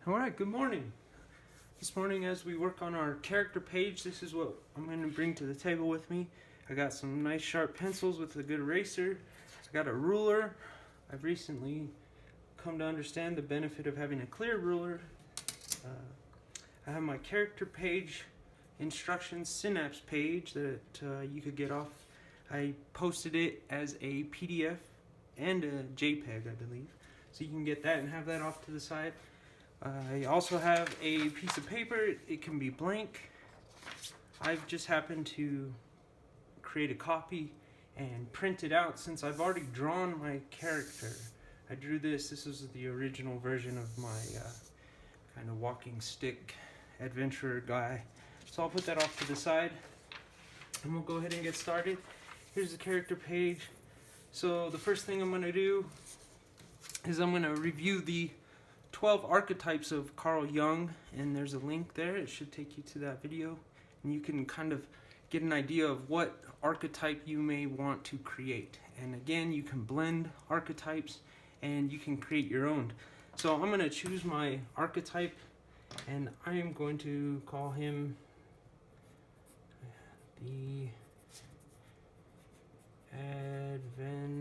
Alright, good morning. This morning as we work on our character page, this is what I'm going to bring to the table with me. I got some nice sharp pencils with a good eraser. I got a ruler. I've recently come to understand the benefit of having a clear ruler. I have my character page instructions synapse page that you could get off. I posted it as a PDF and a JPEG, I believe. So you can get that and have that off to the side. I also have a piece of paper. It can be blank. I've just happened to create a copy and print it out since I've already drawn my character. I drew this. This is the original version of my kind of walking stick adventurer guy. So I'll put that off to the side and we'll go ahead and get started. Here's the character page. So the first thing I'm going to do is I'm going to review the 12 archetypes of Carl Jung, and there's a link there. It should take you to that video, and you can kind of get an idea of what archetype you may want to create. And again, you can blend archetypes and you can create your own. So I'm going to choose my archetype, and I am going to call him the Adventurer.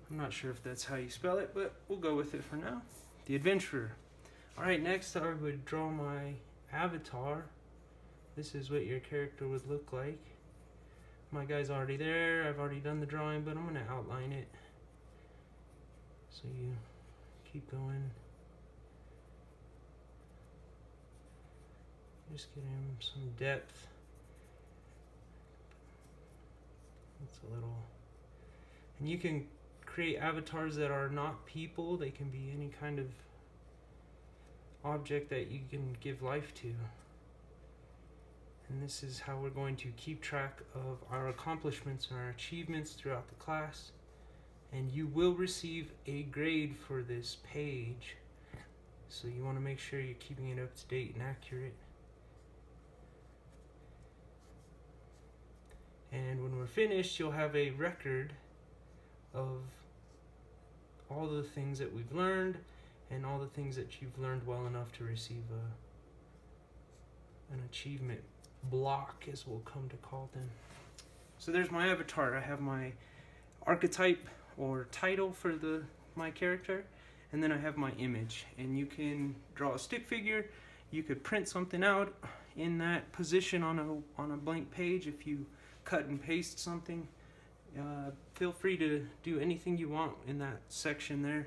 I'm not sure if that's how you spell it, but we'll go with it for now. The Adventurer. Alright, next I would draw my avatar. This is what your character would look like. My guy's already there. I've already done the drawing, but I'm going to outline it. So you keep going. Just get him some depth. It's a little... And you can create avatars that are not people. They can be any kind of object that you can give life to. And this is how we're going to keep track of our accomplishments and our achievements throughout the class. And you will receive a grade for this page. So you want to make sure you're keeping it up to date and accurate. And when we're finished, you'll have a record of all the things that we've learned and all the things that you've learned well enough to receive an achievement block, as we'll come to call them. So there's my avatar. I have my archetype or title for my character, and then I have my image. And you can draw a stick figure. You could print something out in that position on a blank page if you cut and paste something. Feel free to do anything you want in that section there.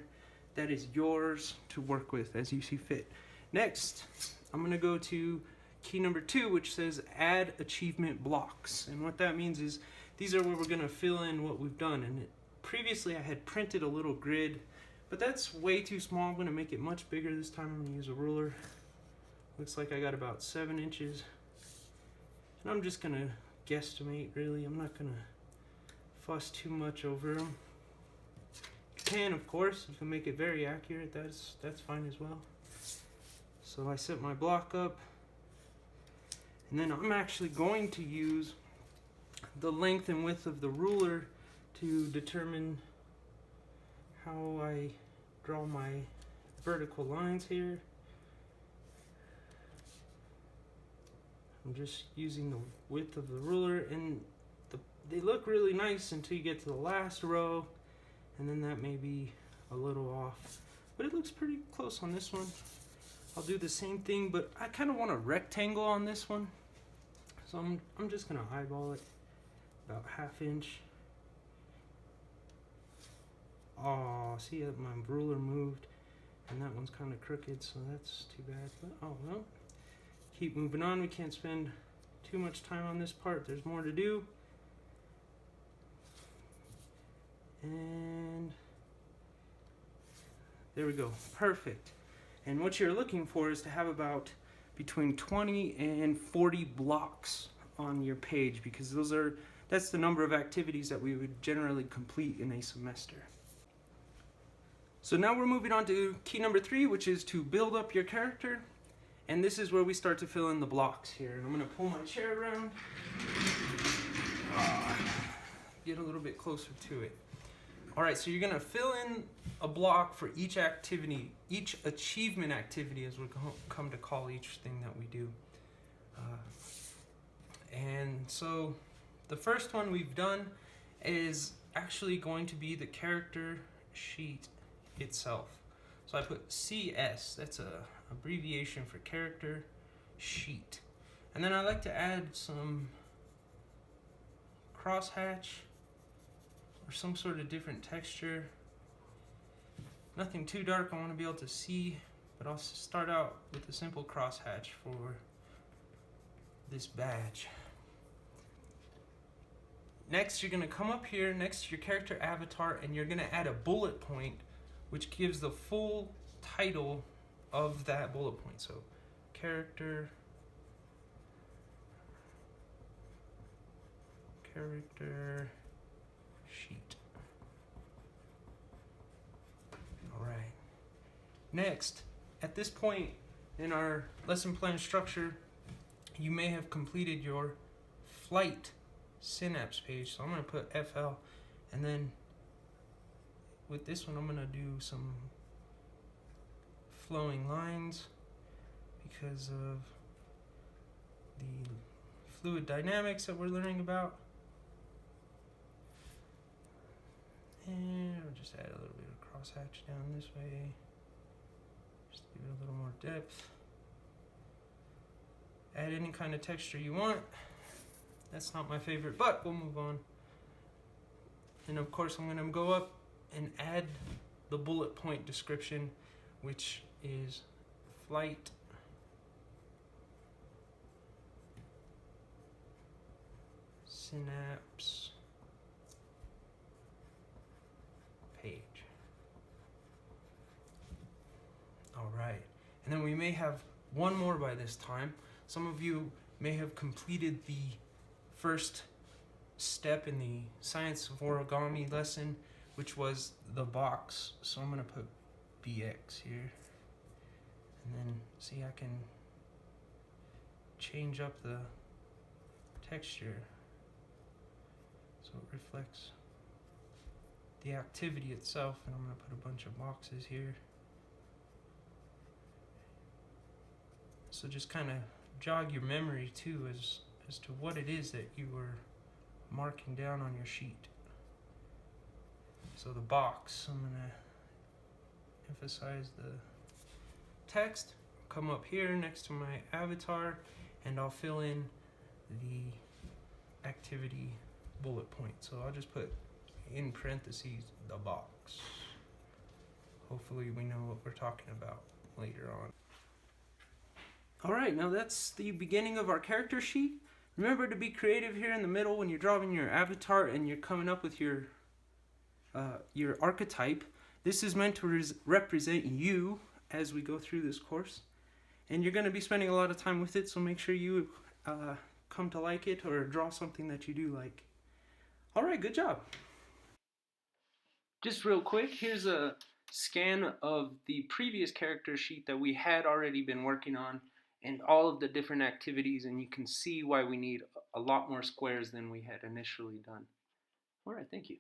That is yours to work with as you see fit. Next, I'm going to go to key number 2, which says add achievement blocks. And what that means is these are where we're going to fill in what we've done. And previously I had printed a little grid, but that's way too small. I'm going to make it much bigger this time. I'm going to use a ruler. Looks like I got about 7 inches. And I'm just going to guesstimate, really. I'm not going to fuss too much over them. You can, of course, you can make it very accurate. That's fine as well. So I set my block up, and then I'm actually going to use the length and width of the ruler to determine how I draw my vertical lines here. I'm just using the width of the ruler, and they look really nice until you get to the last row, and then that may be a little off, but it looks pretty close on this one. I'll do the same thing, but I kind of want a rectangle on this one, so I'm just gonna eyeball it about 1/2 inch. Oh, see, my ruler moved, and that one's kind of crooked, so that's too bad. But oh well, keep moving on. We can't spend too much time on this part. There's more to do. And there we go. Perfect. And what you're looking for is to have about between 20 and 40 blocks on your page, because that's the number of activities that we would generally complete in a semester. So now we're moving on to key number 3, which is to build up your character. And this is where we start to fill in the blocks here. And I'm going to pull my chair around. Get a little bit closer to it. Alright, so you're going to fill in a block for each activity, each achievement activity, as we're come to call each thing that we do. And so the first one we've done is actually going to be the character sheet itself. So I put CS, that's a abbreviation for character sheet. And then I like to add some crosshatch or some sort of different texture. Nothing too dark I want to be able to see, but I'll start out with a simple crosshatch for this badge. Next, you're going to come up here next to your character avatar and you're going to add a bullet point which gives the full title of that bullet point. So, character sheet. Alright. Next, at this point in our lesson plan structure, you may have completed your flight synapse page. So I'm going to put FL, and then with this one I'm going to do some flowing lines because of the fluid dynamics that we're learning about. And I'll just add a little bit of crosshatch down this way, just to give it a little more depth. Add any kind of texture you want. That's not my favorite, but we'll move on. And of course I'm going to go up and add the bullet point description, which is flight synapse page. Alright, and then we may have one more by this time. Some of you may have completed the first step in the science of origami lesson, which was the box. So I'm going to put BX here, and then see, I can change up the texture so it reflects the activity itself. And I'm going to put a bunch of boxes here, so just kind of jog your memory too as to what it is that you were marking down on your sheet. So the box, I'm going to emphasize the text, come up here next to my avatar, and I'll fill in the activity bullet point. So I'll just put in parentheses the box. Hopefully we know what we're talking about later on. Alright, now that's the beginning of our character sheet. Remember to be creative here in the middle when you're drawing your avatar and you're coming up with your archetype. This is meant to represent you as we go through this course. And you're going to be spending a lot of time with it, so make sure you come to like it or draw something that you do like. Alright, good job. Just real quick, here's a scan of the previous character sheet that we had already been working on, and all of the different activities, and you can see why we need a lot more squares than we had initially done. Alright, thank you.